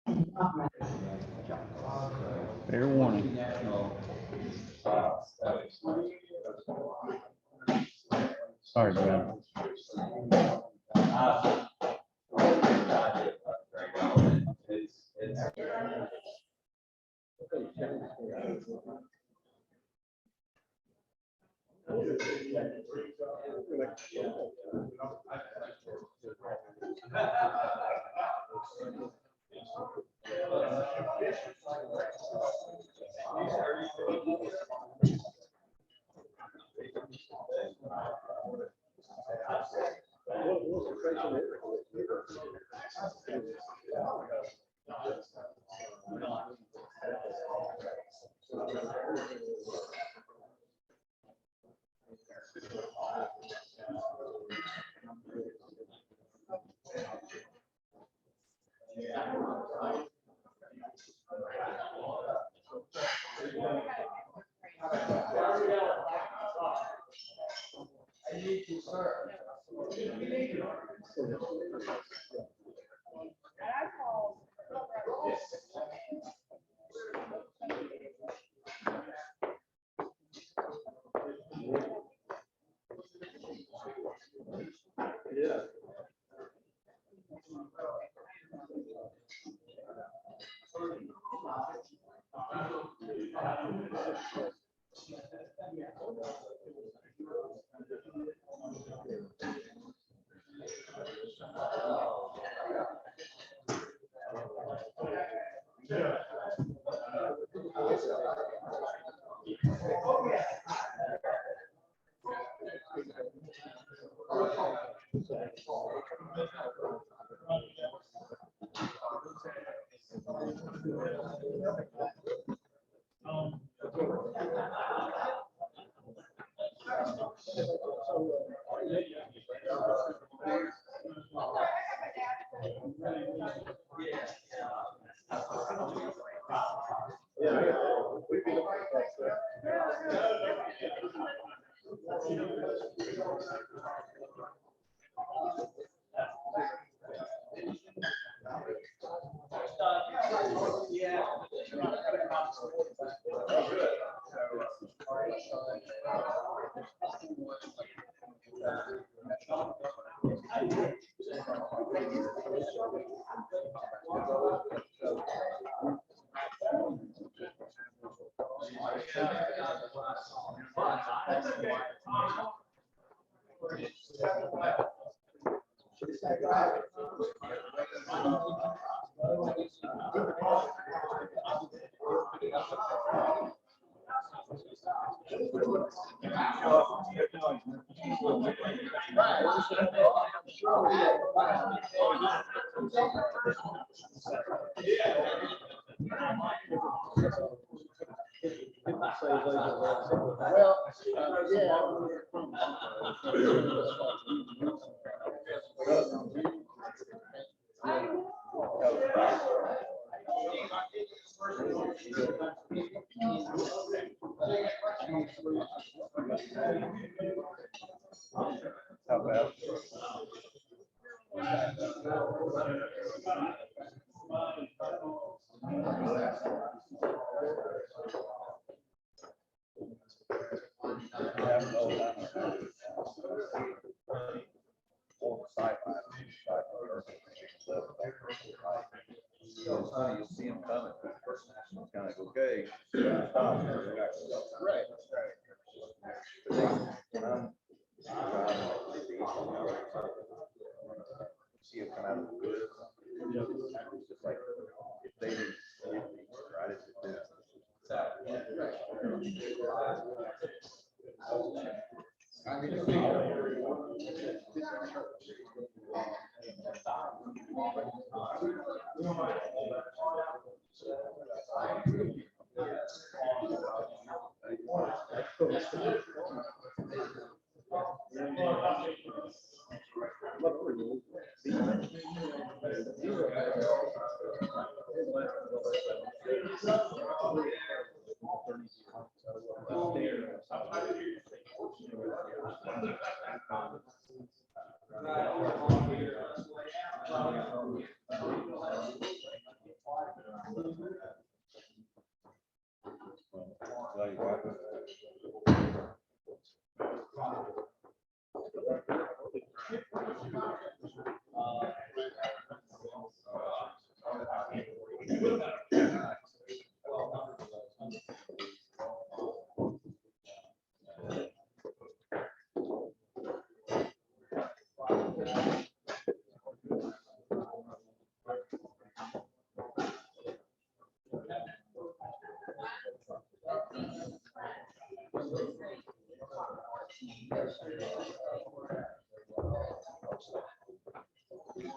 Fair warning. Sorry, Brad. How about? You'll see them coming. Kind of okay. Right. See it come out of the woods. It's just like if they didn't try to do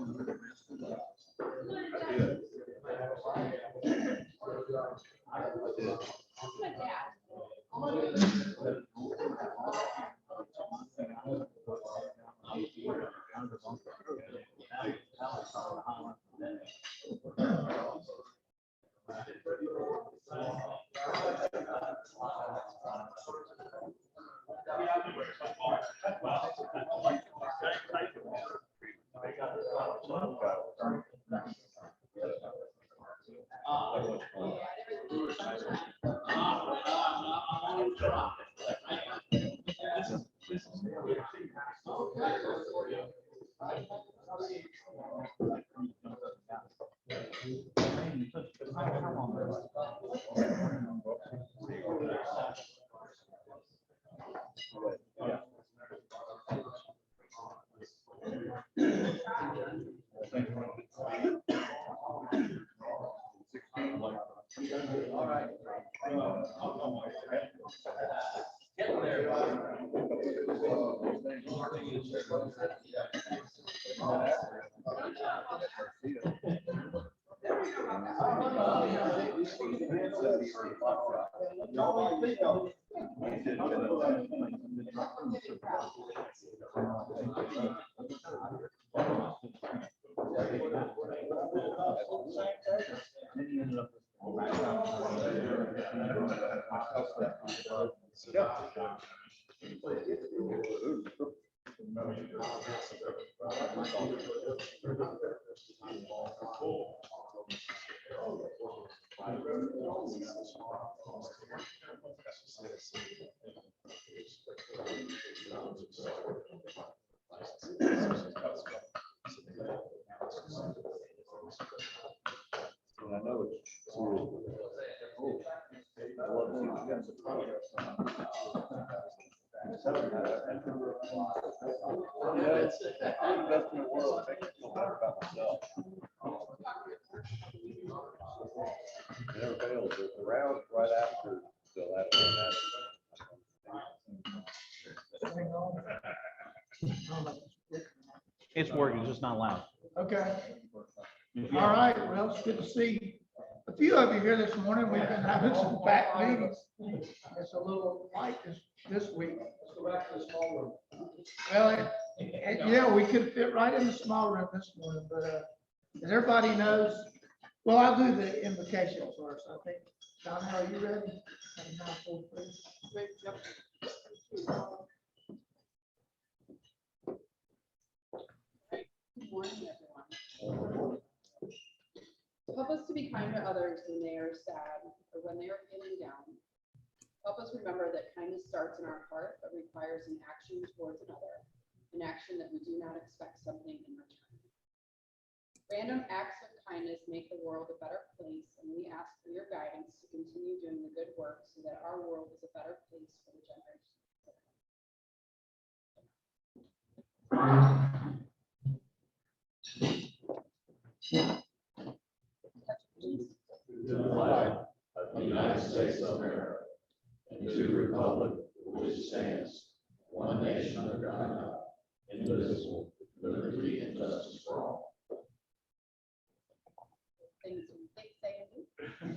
know it's cool. It's the best in the world. It makes me feel better about myself. It never fails. There's a round right after the last one. It's working, just not loud. Okay. All right, well, it's good to see a few of you here this morning. We've been having some back meetings. It's a little light this week. Let's go back to the small room. Well, yeah, we could fit right in the small room this morning, but as everybody knows, well, I'll do the invocation first, I think. Donna, are you ready? Good morning, everyone. Help us to be kind to others when they are sad or when they are feeling down. Help us remember that kindness starts in our heart but requires an action towards another, an action that we do not expect something in return. Random acts of kindness make the world a better place, and we ask for your guidance to continue doing the good work so that our world is a better place for the generations to come. To the flag of the United States of America and to the republic for which it stands, one nation under God, indivisible, with liberty and justice for all. Things we think, say, and do.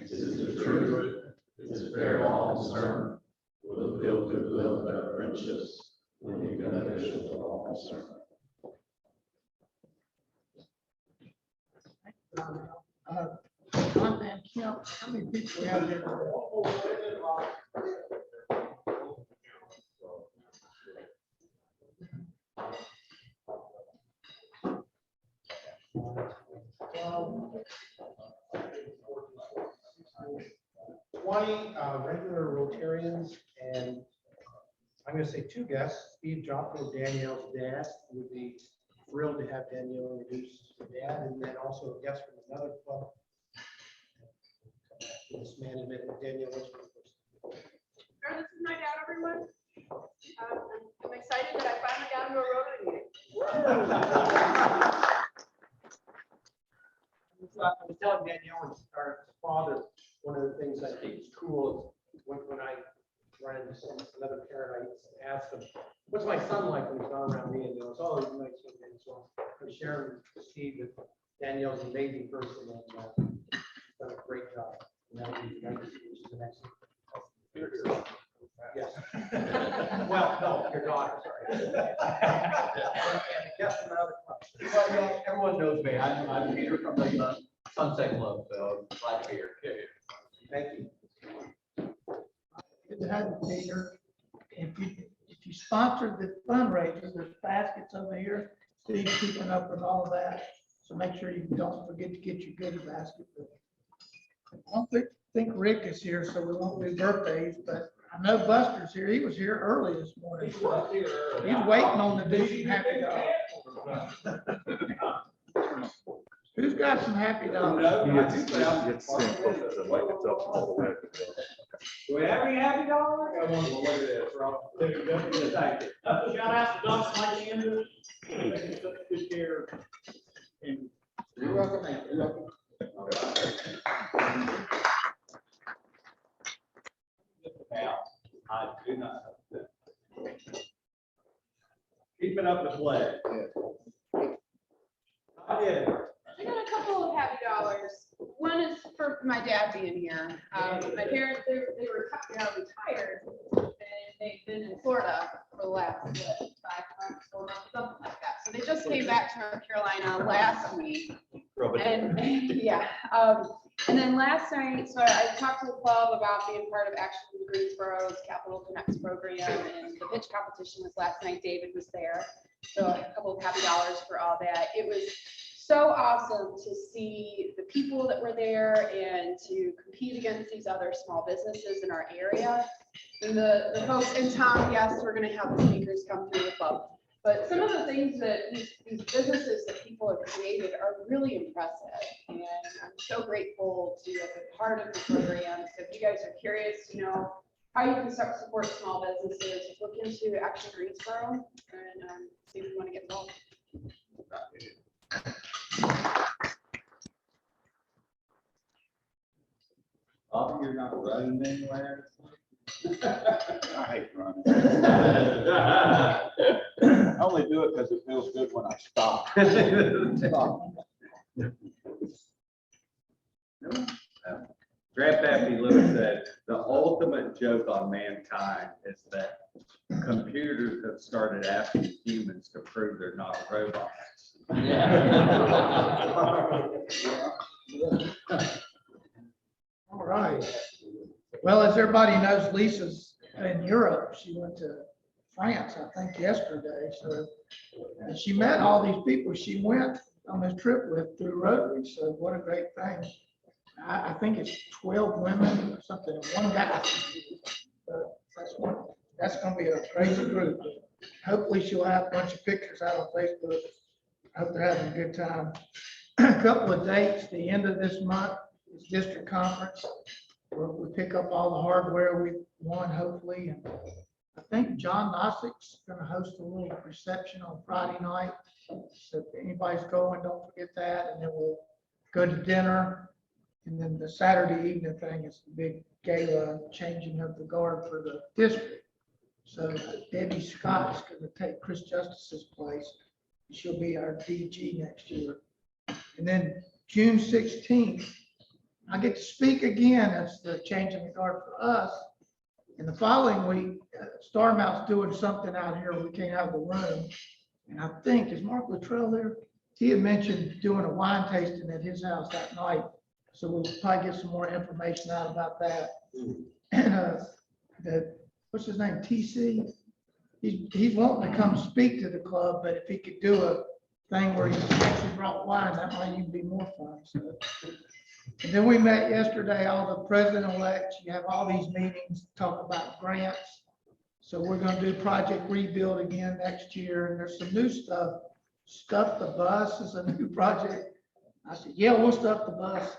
It is the truth, it is fair all concerned, will build goodwill and better friendships, will be beneficial to all concerned. John and Kemp, how many people we have here? Regular Rotarians, and I'm going to say 2 guests. Steve Jopko, Danielle's dad. We'd be thrilled to have Danielle introduce her dad, and then also a guest from another club. This management, Danielle. This is my dad, everyone. I'm excited that I finally got into a Rotary meeting. I was telling Danielle, our father, one of the things I think is cool is when I run into another parent, I ask them, what's my son like when he's not around me? And he goes, oh, he's nice. And so I'm sharing this Steve, that Danielle's an amazing person and done a great job. And that'll be nice to see you the next. Yes. Well, no, your daughter, sorry. Yes, from another club. Well, yeah, everyone knows me. I'm Peter from the Sunset Club, so glad to be here. Thank you. Good to have you, Peter. If you sponsored the fundraiser, there's baskets over here. Steve's keeping up with all of that. So make sure you don't forget to get your goodie basket. I don't think Rick is here, so we won't do birthdays, but I know Buster's here. He was here early this morning. So he's waiting on the do some happy dogs. Who's got some happy dogs? Do we have any happy dogs? I want to look at this, Rob. Thank you. Shout out to Doc Mike Andrews, taking such good care. You're welcome, man. You're welcome. I do not. Keeping up the flag. I did. I got a couple of happy dollars. One is for my dad being here. My parents, they were retired, and they've been in Florida for the last 5 months, 4 months, something like that. So they just came back to North Carolina last week. And yeah, and then last night, so I talked to the club about being part of Action Greensboro's Capital Connects program, and the pitch competition was last night. David was there, so a couple of happy dollars for all that. It was so awesome to see the people that were there and to compete against these other small businesses in our area. And the folks in town, yes, we're going to have the speakers come through the club. But some of the things that these businesses that people have created are really impressive. And I'm so grateful to have been part of the program. So if you guys are curious to know how you can start to support small businesses, look into Action Greensboro and see if you want to get involved. Bobby, you're not running anywhere? I hate running. I only do it because it feels good when I stop. Grandpappy Lewis said, the ultimate joke on mankind is that computers have started asking humans to prove they're not robots. All right. Well, as everybody knows, Lisa's in Europe. She went to France, I think, yesterday. So and she met all these people she went on this trip with through Rotary. So what a great thing. I think it's 12 women or something, and 1 guy. So that's going to be a crazy group. Hopefully she'll have a bunch of pictures out on Facebook. I hope they're having a good time. A couple of dates, the end of this month is district conference, where we pick up all the hardware we won, hopefully. And I think John Nossick's going to host a little reception on Friday night. So if anybody's going, don't forget that. And then we'll go to dinner. And then the Saturday evening thing is the big gala changing of the guard for the district. So Debbie Scott's going to take Chris Justice's place. She'll be our DG next year. And then June 16th, I get to speak again as the changing the guard for us. And the following week, Star Mount's doing something out here. We can't have the room. And I think, is Mark Luttrell there? He had mentioned doing a wine tasting at his house that night. So we'll probably get some more information out about that. And what's his name, TC? He's wanting to come speak to the club, but if he could do a thing where he actually brought wine, that might even be more fun. So. And then we met yesterday, all the president-elects. You have all these meetings, talk about grants. So we're going to do Project Rebuild again next year. And there's some new stuff. Stuff the Bus is a new project. I said, yeah, we'll stuff the bus.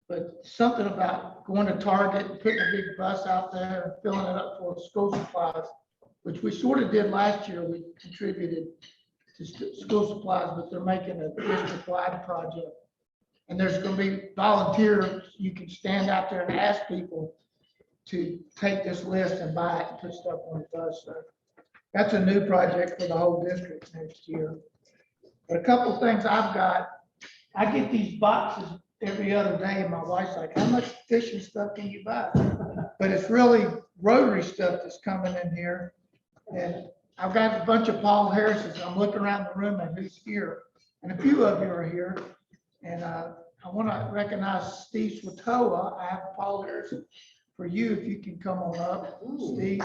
But something about going to Target and putting a big bus out there and filling it up full of school supplies, which we sort of did last year. We contributed to school supplies, but they're making a district-wide project. And there's going to be volunteers. You can stand out there and ask people to take this list and buy it and put stuff on the bus. So that's a new project for the whole district next year. But a couple of things I've got, I get these boxes every other day, and my wife's like, how much fishing stuff can you buy? But it's really Rotary stuff that's coming in here. And I've got a bunch of Paul Harris's. I'm looking around the room at who's here. And a few of you are here. And I want to recognize Steve Swatoa. I have Paul Harrison for you, if you can come on up, Steve.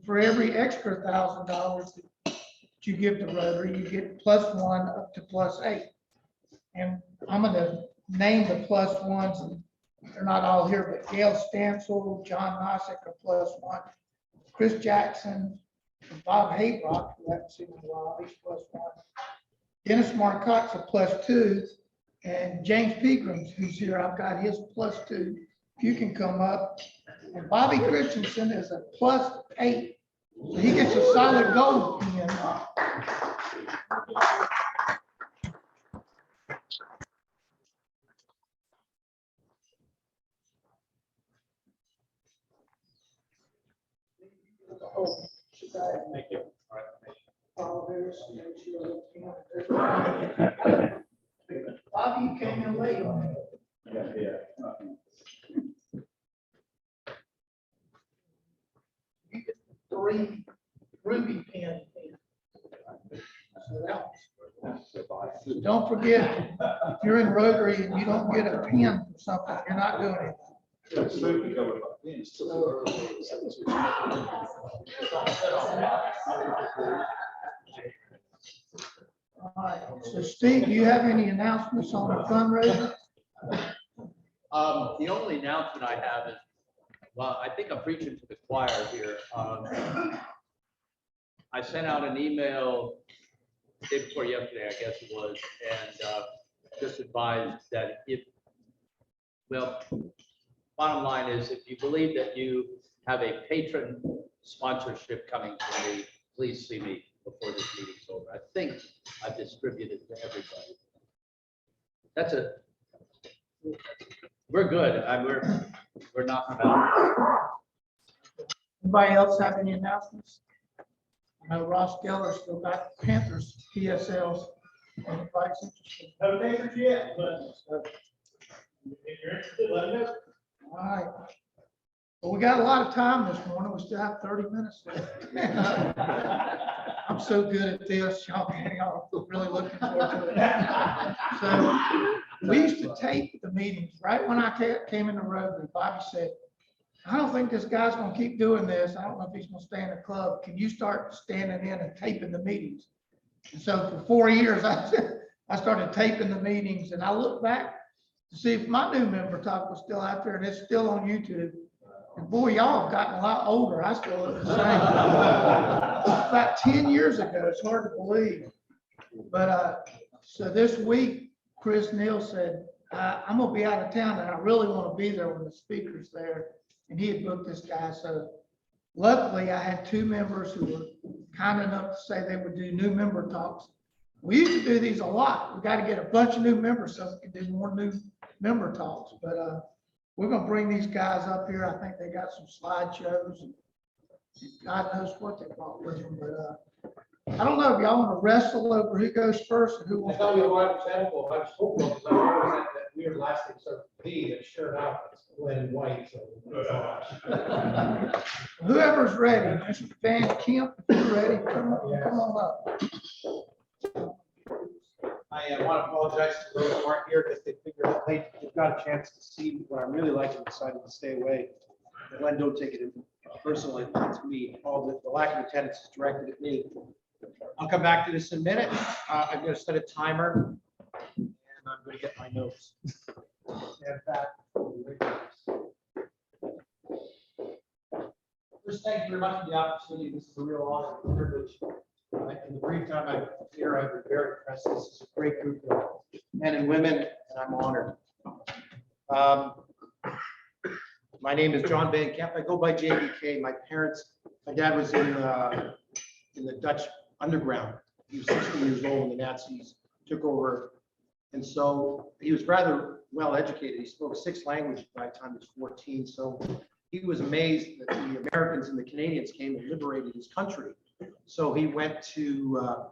For every extra $1,000 that you give to Rotary, you get +1 up to +8. And I'm gonna name the +1s, and they're not all here, but Gail Stansel, John Nossick are +1. Chris Jackson, and Bob Haybrock, who I haven't seen in a while, he's +1. Dennis Marcotte's a +2, and James Pegrams, who's here, I've got his +2. If you can come up. And Bobby Christensen is a +8. So he gets a solid gold pin. Thank you. Bobby, you came in late on it. Yeah. You get 3 ruby pins. So that- Don't forget, if you're in Rotary and you don't get a pin for something, you're not doing it. All right, so Steve, do you have any announcements on the fundraiser? The only announcement I have is, well, I think I'm preaching to the choir here. I sent out an email day before yesterday, I guess it was, and just advised that bottom line is, if you believe that you have a patron sponsorship coming to me, please see me before this meeting's over. I think I've distributed to everybody. We're good. We're knocking out. Anybody else have any announcements? I know Ross Geller still got Panthers PSLs. Anybody's interested? No papers yet, but if you're interested, let me know. All right. Well, we got a lot of time this morning. We still have 30 minutes left. I'm so good at this. Y'all really looking forward to it. So we used to tape the meetings. Right when I came in the Rotary, Bobby said, I don't think this guy's gonna keep doing this. I don't know if he's gonna stay in the club. Can you start standing in and taping the meetings? And so for 4 years, I started taping the meetings, and I look back to see if my new member talk was still out there, and it's still on YouTube. And boy, y'all have gotten a lot older. I still look the same. About 10 years ago, it's hard to believe. But so this week, Chris Neal said, I'm gonna be out of town, and I really want to be there when the speaker's there. And he had booked this guy. So luckily, I had 2 members who were kind enough to say they would do new member talks. We used to do these a lot. We got to get a bunch of new members so we can do more new member talks. But we're going to bring these guys up here. I think they got some slideshows, and God knows what they brought with them. But I don't know if y'all want to wrestle over who goes first and who I wants thought to we go. were example. I was hopeful because I remember that weird last name started with B, and sure enough, it's Glenn White. So Whoever's ready. Mr. Van Kemp, if you're ready, come on up. I want to apologize to those who aren't here because they figured out late. They've got a chance to see what I really like and decided to stay away. Glenn, don't take it personally. It's me. All the lack of attendance is directed at me. I'll come back to this in a minute. I'm going to set a timer, and I'm going to get my notes. Stand back. First, thank you very much for the opportunity. This is a real honor and privilege. In the brief time I'm here, I've been very impressed. This is a great group of men and women, and I'm honored. My name is John Van Kemp. I go by JVK. My dad was in the Dutch underground. He was 16 years old when the Nazis took over. And so he was rather well educated. He spoke 6 languages by the time he was 14. So he was amazed that the Americans and the Canadians came and liberated his country. So he went to,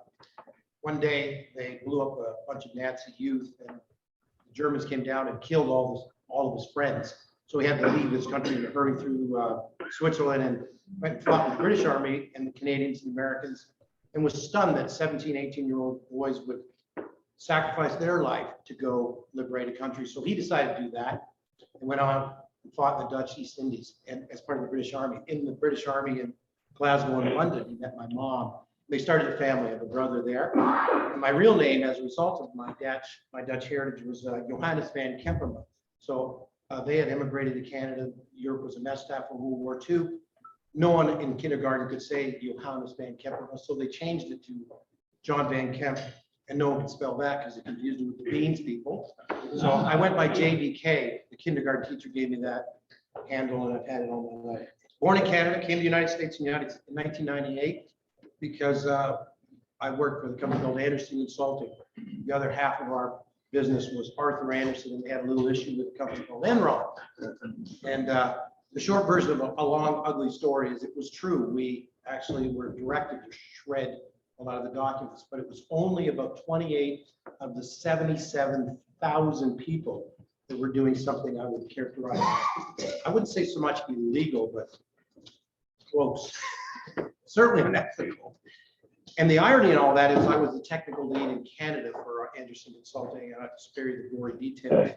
one day they blew up a bunch of Nazi youth, and the Germans came down and killed all of his friends. So he had to leave his country in a hurry through Switzerland, and went and fought with the British Army and the Canadians and Americans, and was stunned that 17, 18-year-old boys would sacrifice their life to go liberate a country. So he decided to do that and went on and fought in the Dutch East Indies and as part of the British Army. In the British Army in Glasgow and London, he met my mom. They started a family. I have a brother there. And my real name, as a result of my Dutch heritage, was Johannes van Kemp. So they had immigrated to Canada. Europe was a mess after World War II. No one in kindergarten could say Johannes van Kemp, so they changed it to John Van Kemp, and no one could spell that because it confused it with the Beans people. So I went by JVK. The kindergarten teacher gave me that handle, and I've had it all my life. Born in Canada, came to the United States in 1998 because I worked for the company called Anderson Consulting. The other half of our business was Arthur Anderson, and they had a little issue with a company called Enron. And the short version of a long, ugly story is it was true. We actually were directed to shred a lot of the documents, but it was only about 28 of the 77,000 people that were doing something I would characterize, I wouldn't say so much illegal, but close, certainly unethical. And the irony in all that is I was the technical lead in Canada for Anderson Consulting, and I have to spare you the gory details.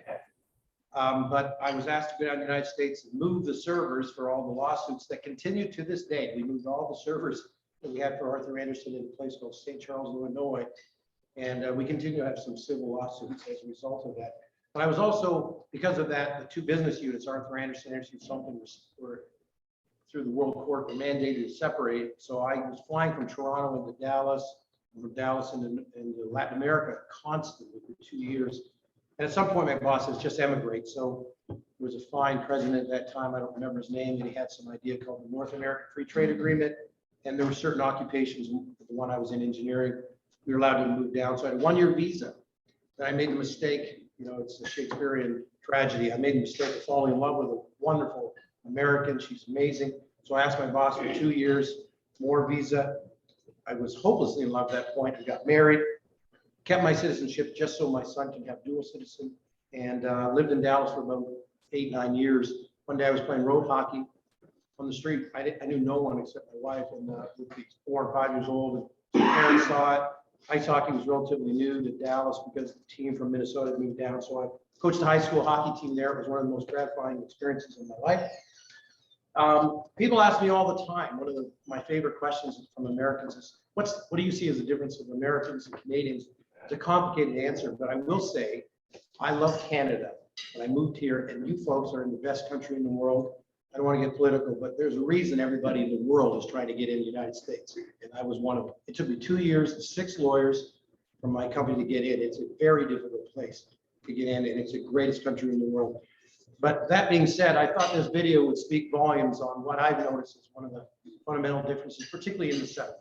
But I was asked to go down to the United States and move the servers for all the lawsuits that continue to this day. We moved all the servers that we had for Arthur Anderson in a place called St. Charles, Illinois. And we continue to have some civil lawsuits as a result of that. But I was also, because of that, the two business units, Arthur Anderson, Anderson Consulting, were through the World Court were mandated to separate. So I was flying from Toronto into Dallas, from Dallas into Latin America constantly for 2 years. And at some point, my boss says, just emigrate. So there was a fine president at that time, I don't remember his name, and he had some idea called the North American Free Trade Agreement. And there were certain occupations, the one I was in engineering, we were allowed to move down. So I had a 1-year visa. Then I made the mistake, you know, it's a Shakespearean tragedy. I made the mistake of falling in love with a wonderful American. She's amazing. So I asked my boss for 2 years, more visa. I was hopelessly in love at that point. We got married, kept my citizenship just so my son can have dual citizen, and lived in Dallas for about 8, 9 years. One day I was playing road hockey on the street. I knew no one except my wife, and would be 4 or 5 years old. And parents saw it. Ice hockey was relatively new to Dallas because the team from Minnesota had moved down. So I coached the high school hockey team there. It was one of the most gratifying experiences in my life. People ask me all the time, one of my favorite questions from Americans is, what do you see as the difference of Americans and Canadians? It's a complicated answer, but I will say, I love Canada. When I moved here, and you folks are in the best country in the world. I don't want to get political, but there's a reason everybody in the world is trying to get in the United States. And I was one of them. It took me 2 years and 6 lawyers from my company to get in. It's a very difficult place to get in, and it's the greatest country in the world. But that being said, I thought this video would speak volumes on what I've noticed is one of the fundamental differences, particularly in the South.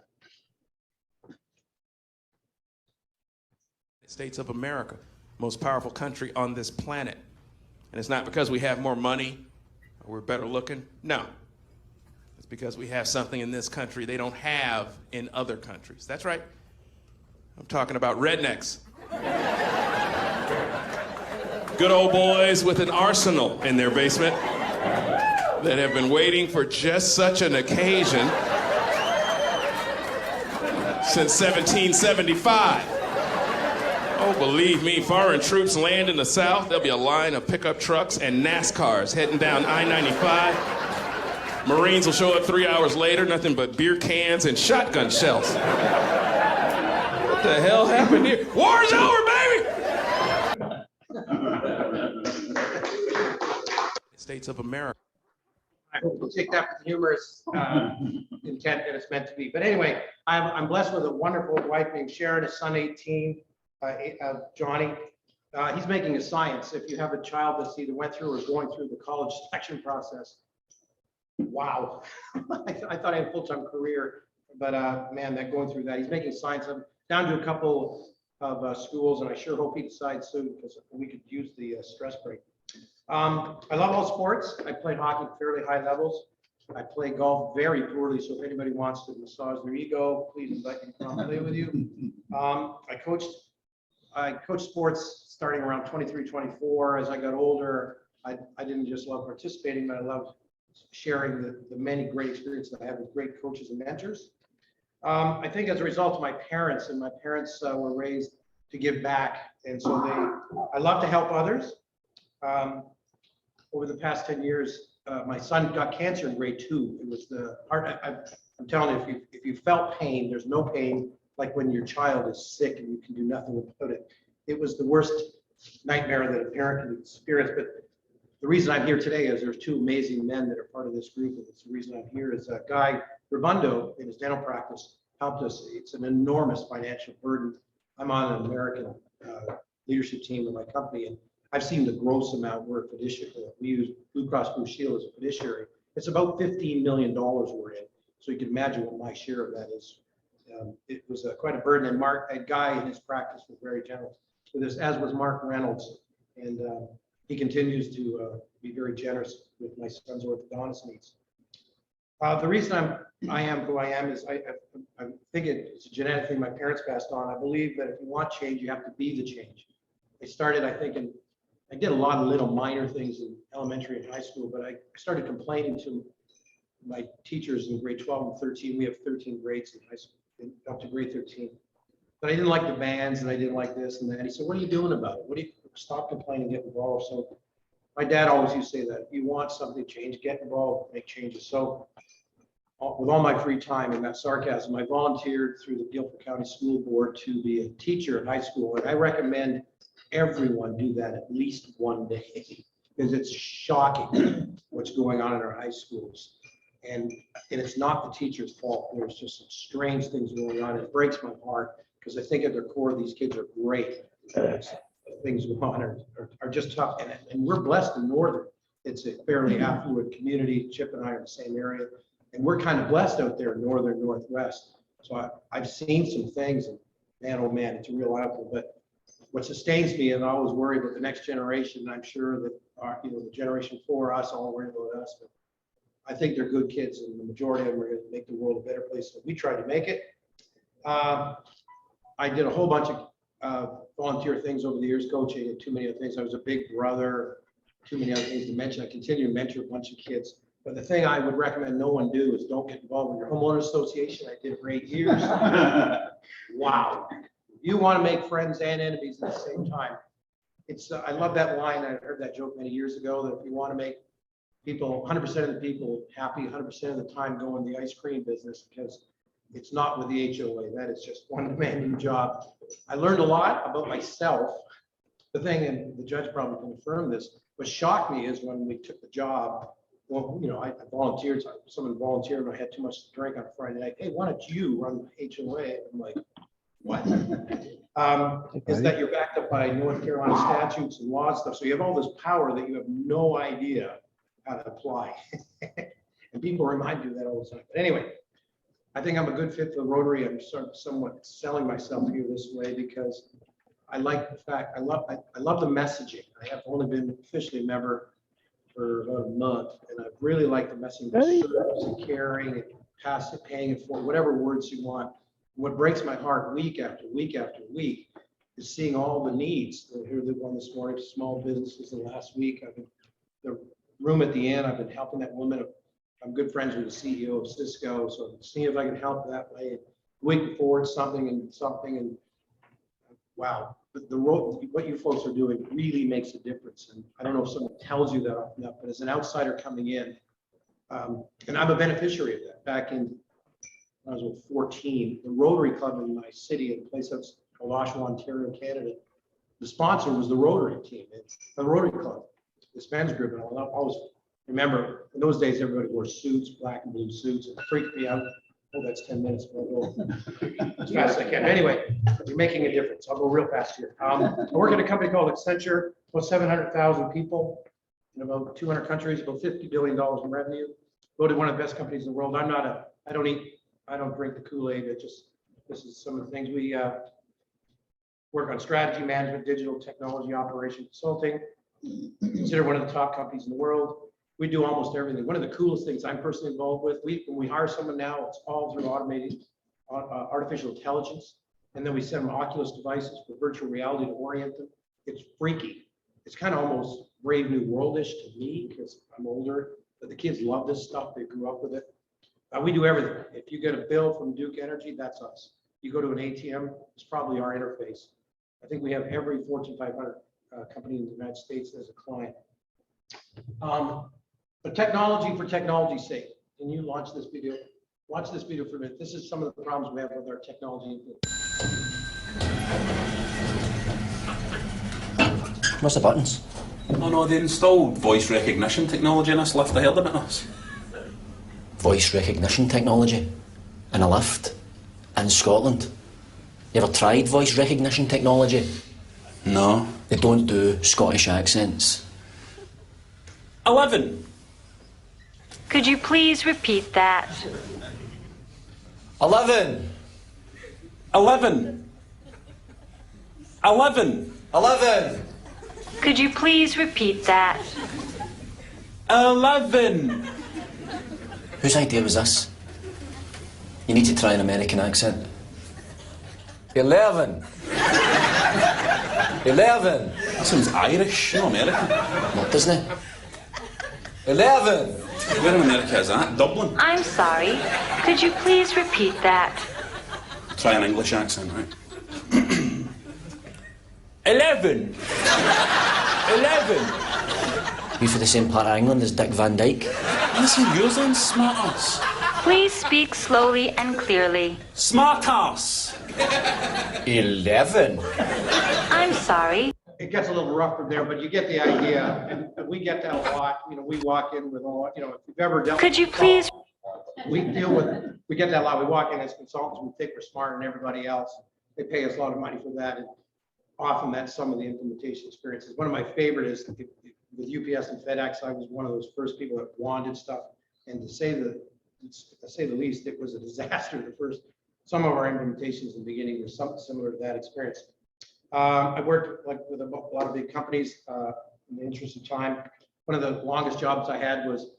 States of America, most powerful country on this planet. And it's not because we have more money or we're better looking. No, it's because we have something in this country they don't have in other countries. That's right. I'm talking about rednecks. Good old boys with an arsenal in their basement that have been waiting for just such an occasion since 1775. Oh, believe me, foreign troops land in the South, there'll be a line of pickup trucks and NASCARs heading down I-95. Marines will show up 3 hours later, nothing but beer cans and shotgun shells. What the hell happened here? War's over, baby! States of America. I hope you'll take that with humorous intent that it's meant to be. But anyway, I'm blessed with a wonderful wife named Sharon, a son 18. Johnny, he's making a science. If you have a child that's either went through or is going through the college selection process, wow. I thought I had a full-time career, but man, that going through that, he's making science. I'm down to a couple of schools, and I sure hope he decides soon because we could use the stress break. I love all sports. I played hockey at fairly high levels. I play golf very poorly, so if anybody wants to massage their ego, please invite me to come play with you. I coached sports starting around 23, 24. As I got older, I didn't just love participating, but I loved sharing the many great experiences I had with great coaches and mentors. I think as a result of my parents were raised to give back. And so I love to help others. Over the past 10 years, my son got cancer in grade 2. It was the heart. I'm telling you, if you felt pain, there's no pain like when your child is sick and you can do nothing about it. It was the worst nightmare that a parent can experience. But the reason I'm here today is there's 2 amazing men that are part of this group. And it's the reason I'm here is Guy Rabundo in his dental practice helped us. It's an enormous financial burden. I'm on an American leadership team in my company, and I've seen the gross amount we're a fiduciary. We use Blue Cross Blue Shield as a fiduciary. It's about $15 million we're in. So you can imagine what my share of that is. It was quite a burden, and Guy in his practice was very generous with this, as was Mark Reynolds. And he continues to be very generous with my son's orthodontist needs. The reason I am who I am is I think it's a genetic thing my parents passed on. I believe that if you want change, you have to be the change. I started, I think, I did a lot of little minor things in elementary and high school, but I started complaining to my teachers in grade 12 and 13. We have 13 grades in high school, up to grade 13. But I didn't like the bands, and I didn't like this and that. He said, "What are you doing about it? What do you stop complaining, get involved?" So my dad always used to say that if you want something to change, get involved, make changes. So with all my free time and that sarcasm, I volunteered through the Guilford County School Board to be a teacher at high school. And I recommend everyone do that at least one day, because it's shocking what's going on in our high schools. And it's not the teacher's fault. There's just some strange things going on. It breaks my heart, because I think at their core, these kids are great. Things going on are just tough. And we're blessed in Northern. It's a fairly affluent community. Chip and I are in the same area. And we're kind of blessed out there in Northern Northwest. So I've seen some things, and man, oh man, it's a real apple. But what sustains me, and I always worry about the next generation, I'm sure that the generation before us all worry about us, but I think they're good kids, and the majority of them are going to make the world a better place. So we try to make it. I did a whole bunch of volunteer things over the years, coaching, and too many other things. I was a big brother, too many other things to mention. I continue to mentor a bunch of kids. But the thing I would recommend no one do is don't get involved in your homeowners association. I did for 8 years. Wow. You want to make friends and enemies at the same time. I love that line. I heard that joke many years ago, that if you want to make people, 100% of the people happy, 100% of the time, go in the ice cream business, because it's not with the HOA. That is just one demanding job. I learned a lot about myself. The thing, and the judge probably can affirm this, what shocked me is when we took the job. Well, I volunteered. Someone volunteered when I had too much to drink on a Friday night. "Hey, why don't you run the HOA?" I'm like, what? Is that you're backed up by North Carolina statutes and law stuff. So you have all this power that you have no idea how to apply. And people remind you that all the time. But anyway, I think I'm a good fit for the Rotary. I'm somewhat selling myself here this way because I like the fact, I love the messaging. I have only been officially a member for about a month, and I really like the messaging, service and caring and passive, paying it forward, whatever words you want. What breaks my heart week after week after week is seeing all the needs. I heard the one this morning to small businesses the last week. I've been the room at the end. I've been helping that woman. I'm good friends with the CEO of Cisco, so seeing if I can help that way. The week before, it's something, and wow, what you folks are doing really makes a difference. And I don't know if someone tells you that often enough, but as an outsider coming in, and I'm a beneficiary of that. Back in, I was 14, the Rotary Club in my city, in a place that's Oshawa, Ontario, Canada, the sponsor was the Rotary team, the Rotary Club, this men's group. And I'll always remember, in those days, everybody wore suits, black and blue suits. It freaked me out. Oh, that's 10 minutes. I'll go as fast as I can. Anyway, you're making a difference. I'll go real fast here. I work at a company called Accenture, about 700,000 people in about 200 countries, about $50 billion in revenue. Voted one of the best companies in the world. I don't drink the Kool-Aid. This is some of the things we work on: strategy management, digital technology, operation consulting. considered one of the top companies in the world. We do almost everything. One of the coolest things I'm personally involved with, when we hire someone now, it's all through automated artificial intelligence. And then we send them Oculus devices for virtual reality to orient them. It's freaky. It's kind of almost Brave New Worldish to me because I'm older, but the kids love this stuff. They grew up with it. We do everything. If you get a bill from Duke Energy, that's us. You go to an ATM, it's probably our interface. I think we have every Fortune 500 company in the United States as a client. But technology for technology's sake. Can you launch this video? Watch this video for a minute. This is some of the problems we have with our technology. What's the buttons? Oh no, they installed voice recognition technology in this lift. I heard about this. Voice recognition technology in a lift in Scotland. You ever tried voice recognition technology? No. They don't do Scottish accents. 11. Could you please repeat that? 11. 11. 11. 11. Could you please repeat that? 11. Whose idea was this? You need to try an American accent. 11. 11. That sounds Irish, no American. What, doesn't it? 11. Where in America is that? Dublin? I'm sorry. Could you please repeat that? Try an English accent, right? 11. 11. You for the same part of England as Dick Van Dyke? Listen, yours then, smart ass. Please speak slowly and clearly. Smart ass. 11. I'm sorry. It gets a little rough from there, but you get the idea. And we get that a lot. You know, we walk in with all, you know, if you've ever dealt. Could you please? We get that a lot. We walk in as consultants, we think we're smarter than everybody else. They pay us a lot of money for that. And often that's some of the implementation experiences. One of my favorite is with UPS and FedEx. I was one of those first people that wanted stuff. And to say the least, it was a disaster. Some of our implementations in the beginning were something similar to that experience. I worked with a lot of big companies in the interest of time. One of the longest jobs I had was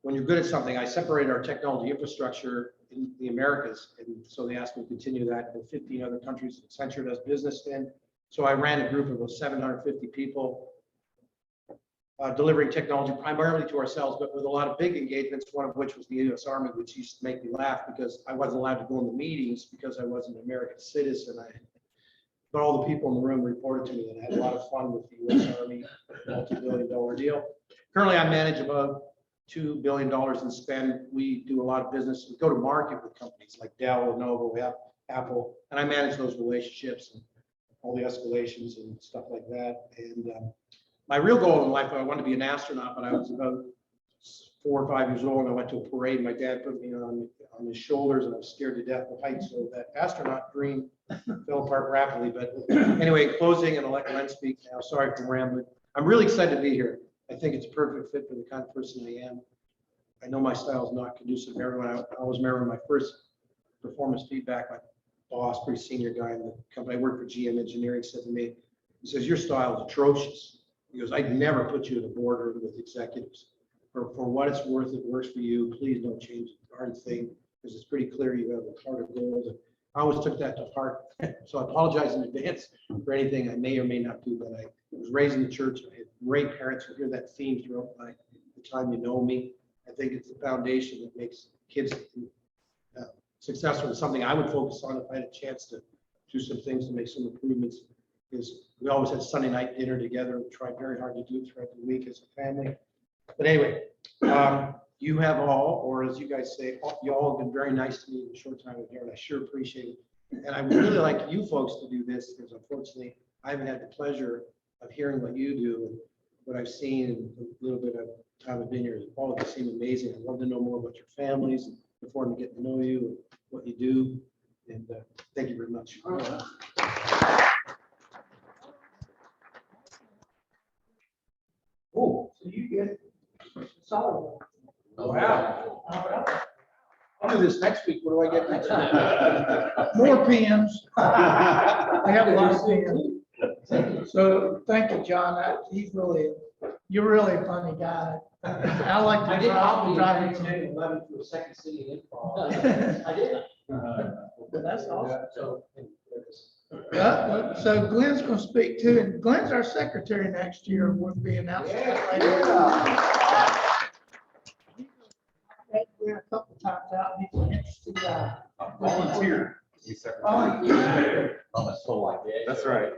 when you're good at something, I separated our technology infrastructure in the Americas. And so they asked me to continue that in 15 other countries Accenture does business in. So I ran a group of about 750 people delivering technology primarily to ourselves, but with a lot of big engagements, one of which was the U.S. Army, which used to make me laugh because I wasn't allowed to go in the meetings because I wasn't an American citizen. But all the people in the room reported to me, and I had a lot of fun with the U.S. Army, multi-billion-dollar deal. Currently, I manage about $2 billion in spend. We do a lot of business. We go to market with companies like Dell, Lenovo, Apple, and I manage those relationships and all the escalations and stuff like that. And my real goal in life, I wanted to be an astronaut, but I was about 4 or 5 years old, and I went to a parade. My dad put me on his shoulders, and I was scared to death of heights, so that astronaut dream fell apart rapidly. But anyway, in closing, and I'll let Glenn speak now. Sorry for rambling. I'm really excited to be here. I think it's a perfect fit for the kind of person I am. I know my style is not conducive to everyone. I always remember my first performance feedback. My boss, pretty senior guy in the company I worked for, GM Engineering, said to me, he says, "Your style is atrocious." He goes, "I'd never put you in a boardroom with executives. For what it's worth, it works for you. Please don't change the darn thing, because it's pretty clear you have a heart of gold." And I always took that to heart. So I apologize in advance for anything I may or may not do, but I was raised in the church. I had great parents who hear that theme throughout the time you know me. I think it's the foundation that makes kids successful. It's something I would focus on if I had a chance to do some things to make some improvements. Is we always had Sunday night dinner together and tried very hard to do it throughout the week as a family. But anyway, you have all, or as you guys say, you all have been very nice to me in the short time I'm here, and I sure appreciate it. And I would really like you folks to do this, because unfortunately, I haven't had the pleasure of hearing what you do and what I've seen in a little bit of time I've been here. All of you seem amazing. I'd love to know more about your families and look forward to getting to know you and what you do. And thank you very much. Oh, so you get solid. Wow. I'll do this next week. What do I get next week? More PMs. I have a lot of PMs. So, thank you, John. You're really a funny guy. I like I to did drive, probably driving. 10-11 to a second city improv. I did. That's awesome. So. So Glenn's gonna speak too, and Glenn's our secretary next year. We'll be announcing that later. Glenn a couple times out. He's an interesting guy. Volunteer. Volunteer. That's right.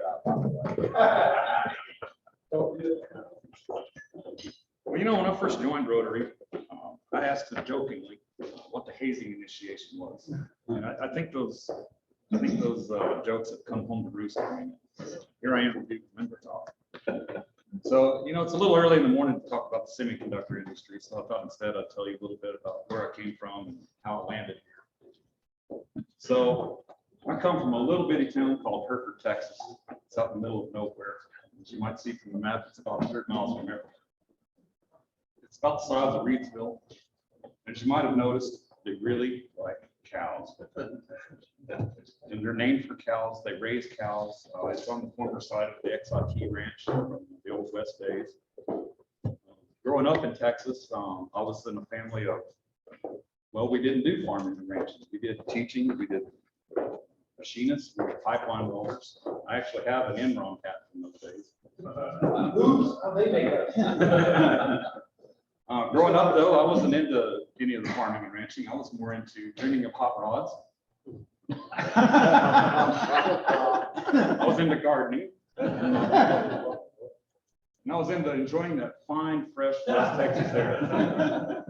Well, you know, when I first joined Rotary, I asked them jokingly what the hazing initiation was. And I think those jokes have come home to roost. I mean, here I am, with people member talk. So, you know, it's a little early in the morning to talk about the semiconductor industry. So I thought instead I'd tell you a little bit about where I came from and how I landed here. So I come from a little bitty town called Hereford, Texas. It's out in the middle of nowhere. As you might see from the map, it's about 100 miles from here. It's about the size of Reidsville. As you might have noticed, they really like cows. And they're named for cows. They raise cows. It's on the former site of the XIT ranch from the old West days. Growing up in Texas, I was in a family of, well, we didn't do farming and ranching. We did teaching. We did machinists. We were pipeline welders. I actually have an Enron hat from those days. Oops, how they make it. Growing up, though, I wasn't into any of the farming and ranching. I was more into dreaming of hot rods. I was into gardening. And I was into enjoying that fine, fresh West Texas air.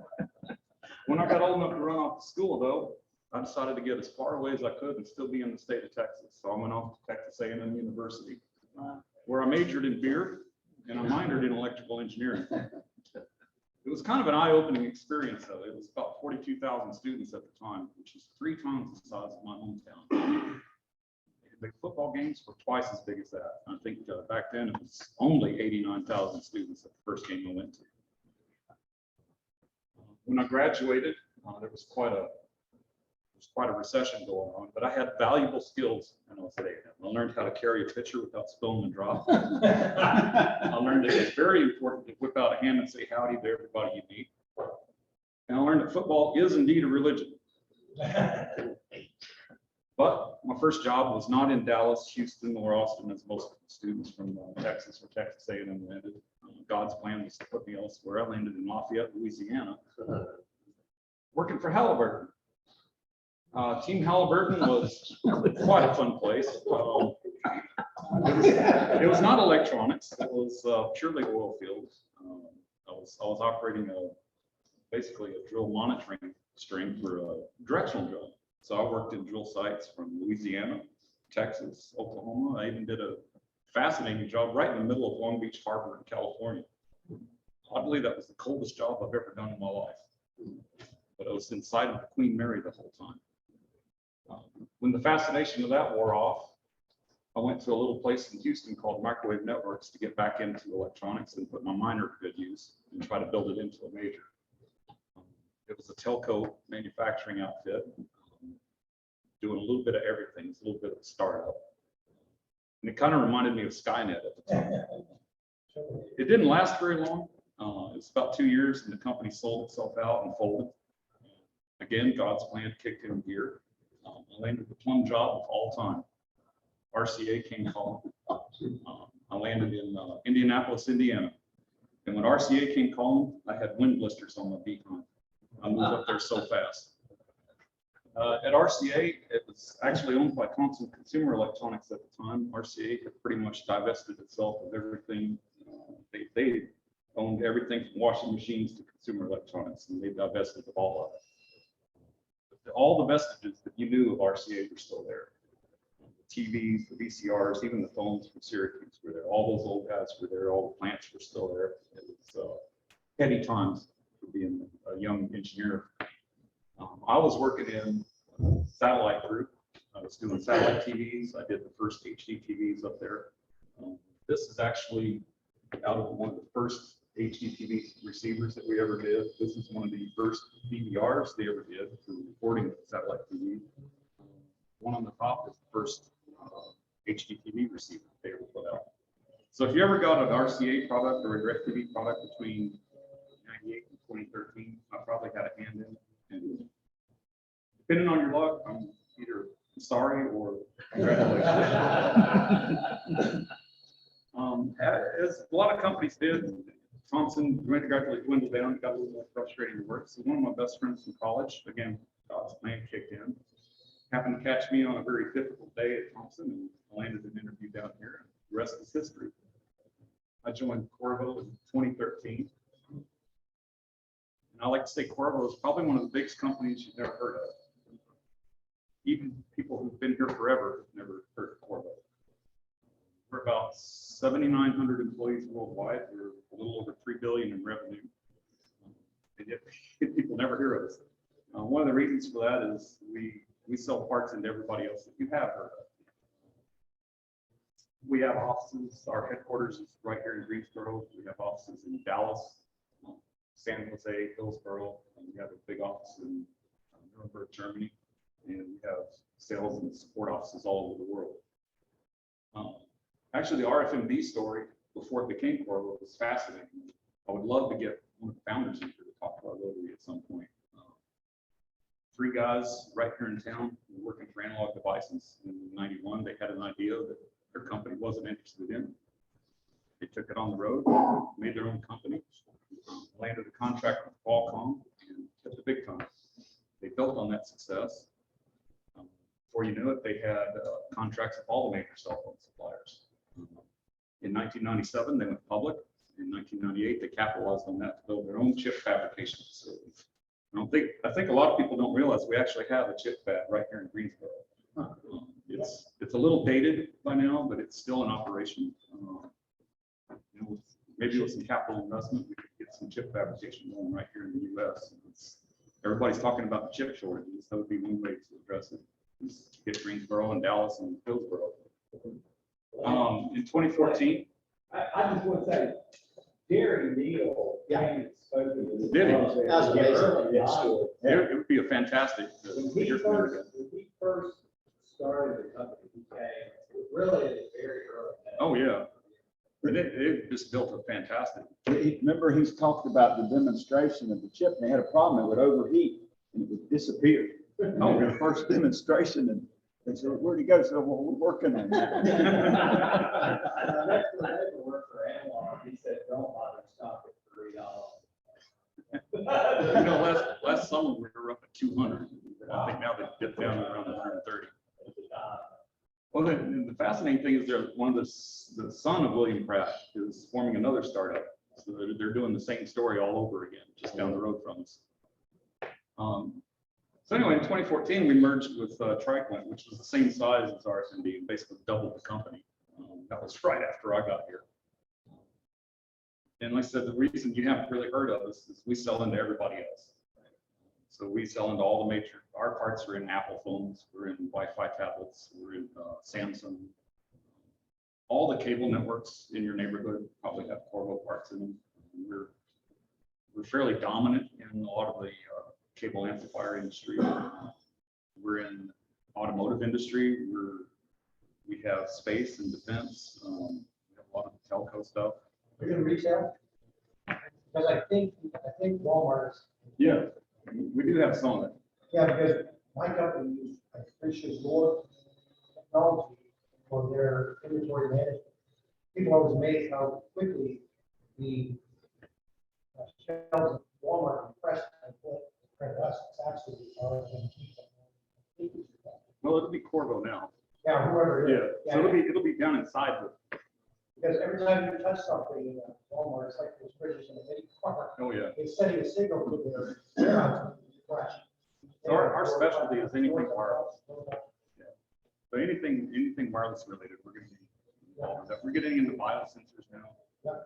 When I got old enough to run off to school, though, I decided to get as far away as I could and still be in the state of Texas. So I went off to Texas A&M University, where I majored in beer and I minored in electrical engineering. It was kind of an eye-opening experience, though. It was about 42,000 students at the time, which is 3 times the size of my hometown. The football games were twice as big as that. I think back then it was only 89,000 students at the first game I went to. When I graduated, there was quite a recession going on, but I had valuable skills. I know today. I learned how to carry a pitcher without spilling and drop. I learned that it's very important to whip out a hand and say howdy to everybody you meet. And I learned that football is indeed a religion. But my first job was not in Dallas, Houston, or Austin, as most students from Texas or Texas A&M landed. God's plan was to put me elsewhere. I landed in Lafayette, Louisiana, working for Halliburton. Team Halliburton was quite a fun place. It was not electronics. It was purely oil fields. I was operating basically a drill monitoring string for a directional drill. So I worked in drill sites from Louisiana, Texas, Oklahoma. I even did a fascinating job right in the middle of Long Beach Harbor in California. Oddly, that was the coldest job I've ever done in my life. But I was inside of the Queen Mary the whole time. When the fascination of that wore off, I went to a little place in Houston called Microwave Networks to get back into electronics and put my minor to good use and try to build it into a major. It was a telco manufacturing outfit, doing a little bit of everything. It's a little bit of a startup. And it kind of reminded me of Skynet at the time. It didn't last very long. It was about 2 years and the company sold itself out and folded. Again, God's plan kicked in gear. I landed the plum job of all time. RCA came calling. I landed in Indianapolis, Indiana. And when RCA came calling, I had wind blisters on my behind. I moved up there so fast. At RCA, it was actually owned by Consumer Electronics at the time. RCA had pretty much divested itself of everything. They owned everything from washing machines to consumer electronics, and they divested of all of it. All the vestiges that you knew of RCA were still there. The TVs, the VCRs, even the phones from Syracuse were there. All those old guys were there. All the plants were still there. It was heady times for being a young engineer. I was working in satellite group. I was doing satellite TVs. I did the first HD TVs up there. This is actually out of one of the first HD TV receivers that we ever did. This is one of the first DVRs they ever did for recording satellite TV. One on the top is the first HD TV receiver they ever put out. So if you ever got an RCA product or a DirecTV product between 98 and 2013, I probably had a hand in it. And depending on your luck, I'm either sorry or congratulations. As a lot of companies did, Thompson gradually dwindled down, got a little more frustrating to work. So one of my best friends from college, again, God's plan kicked in, happened to catch me on a very difficult day at Thompson and landed an interview down here. The rest is history. I joined Corvo in 2013. And I like to say Corvo is probably one of the biggest companies you've never heard of. Even people who've been here forever have never heard of Corvo. We're about 7,900 employees worldwide. We're a little over $3 billion in revenue. And yet people never hear of us. One of the reasons for that is we sell parts into everybody else that you have heard of. We have offices. Our headquarters is right here in Greensboro. We have offices in Dallas, San Jose, Hillsboro, and we have a big office in Nuremberg, Germany, and we have sales and support offices all over the world. Actually, the RFMD story before it became Corvo was fascinating. I would love to get one of the founders in here to talk about Rotary at some point. 3 guys right here in town working for Analog Devices. In '91, they had an idea that their company wasn't interested in. They took it on the road, made their own company, landed a contract with Qualcomm, and took the big time. They built on that success. Before you knew it, they had contracts with all the major cell phone suppliers. In 1997, they went public. In 1998, they capitalized on that to build their own chip fabrication facility. I think a lot of people don't realize we actually have a chip fab right here in Greensboro. It's a little dated by now, but it's still in operation. Maybe with some capital investment, we could get some chip fabrication going right here in the U.S. Everybody's talking about the chip shortages. That would be one way to address it. Is to get Greensboro and Dallas and Hillsboro. In 2014, I just want to say, Gary Neal. Did he? That's amazing. It would be a fantastic. When he first started the company, he came really at the very early days. Oh, yeah. It just built a fantastic. Remember, he's talked about the demonstration of the chip, and they had a problem, it would overheat, and it would disappear. Oh, The first demonstration, and they said, where'd he go? So, well, we're working on that. Next time I worked for Analog, he said, don't bother stopping at $3. Last summer we were up at 200. I think now they've dipped down to around 130. Well, the fascinating thing is the son of William Pratt is forming another startup. So they're doing the same story all over again, just down the road from us. So anyway, in 2014, we merged with TriQuint, which was the same size as RFMD, and basically doubled the company. That was right after I got here. And like I said, the reason you haven't really heard of us is we sell into everybody else. So we sell into all the major, our parts are in Apple phones, we're in Wi-Fi tablets, we're in Samsung. All the cable networks in your neighborhood probably have Corvo parts in them. We're fairly dominant in a lot of the cable amplifier industry. We're in automotive industry. We have space and defense. We have a lot of telco stuff. You're going to retail? Because I think Walmart. Yeah, we do have some of it. Yeah, because my company pushes more technology for their inventory management. People are always amazed how quickly the shelves of Walmart and press and print us. It's absolutely hard. Well, it'll be Corvo now. Yeah, whoever it is. Yeah, so it'll be down inside the. Because every time you touch something in Walmart, it's like there's bridges in a mini car. Oh, yeah. It's sending a signal to their warehouse to crash. So our specialty is anything wireless. Yeah. So anything wireless related, we're going to be involved with that. We're getting into biosensors now. Yeah.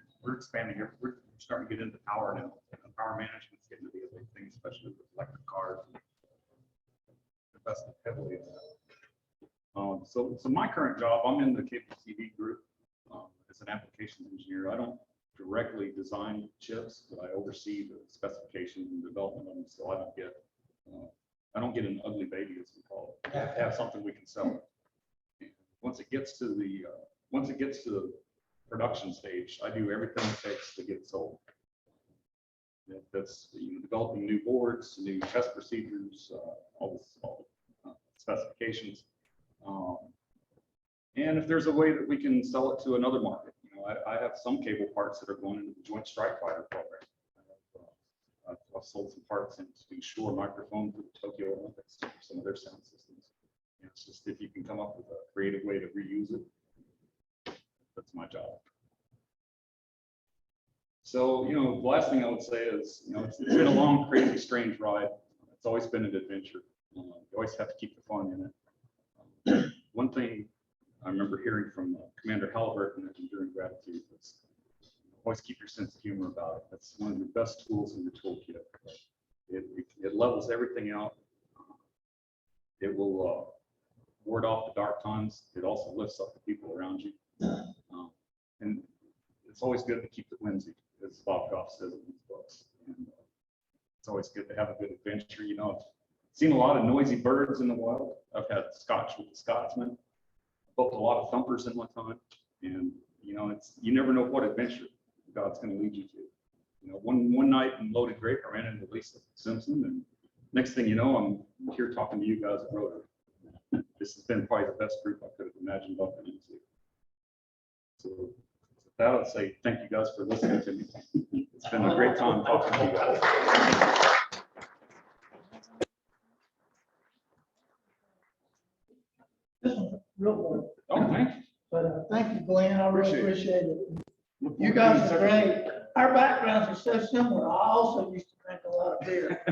So we're expanding here. We're starting to get into power now. Power management is getting to be a big thing, especially with electric cars. Invested heavily in that. So my current job, I'm in the cable TV group as an applications engineer. I don't directly design chips, but I oversee the specification and development of them. So I don't get an ugly baby, as we call it. I have to have something we can sell. And once it gets to the once it gets to the production stage, I do everything it takes to get it sold. That's, developing new boards, new test procedures, all the specifications. And if there's a way that we can sell it to another market, I have some cable parts that are going into the Joint Strike Fighter program. I've sold some parts into Shure microphones for the Tokyo Olympics, for some of their sound systems. It's just if you can come up with a creative way to reuse it, that's my job. So, the last thing I would say is, it's been a long, crazy, strange ride. It's always been an adventure. You always have to keep the fun in it. One thing I remember hearing from Commander Halliburton and Enduring Gratitude was, always keep your sense of humor about it. That's one of your best tools in your toolkit. It levels everything out. It will ward off the dark times. It also lifts up the people around you. And it's always good to keep it whimsy, as Bob Goff says in his books. And it's always good to have a good adventure. I've seen a lot of noisy birds in the wild. I've had Scotch with the Scotsman. Booked a lot of thumpers in my time. And, you never know what adventure God's going to lead you to. One night in Loaded Grape, I ran into Lisa Simpson, and next thing you know, I'm here talking to you guys at Rotary. This has been probably the best group I could have imagined bumping into. So with that, I'll say thank you guys for listening to me. It's been a great time talking to you guys. This one's real good. Oh, thank you. But thank you, Glenn. I really Appreciate appreciate it. You guys are great. Our backgrounds are so similar. I also used to drink a lot of beer.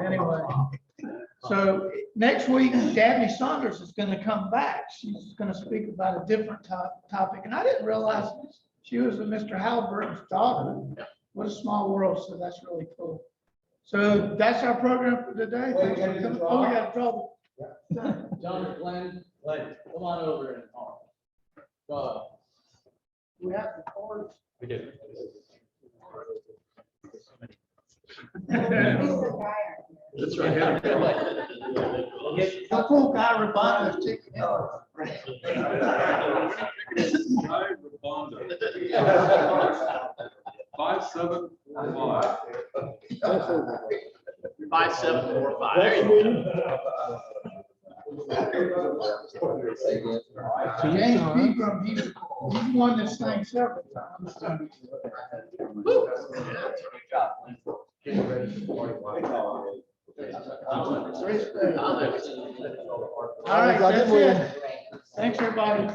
Anyway, so next week, Dabney Saunders is going to come back. She's going to speak about a different topic. And I didn't realize she was Mr. Halliburton's daughter. What a small world. So that's really cool. So that's our program for today. Thanks for coming. Oh, we got a draw. John, Glenn, come on over and talk. We have the cards. We do. That's right. The full guy Rabondo's taking it. 5745. 5745. There you go. James Pegram, he's won this thing several times. All right, that's it. Thanks, everybody.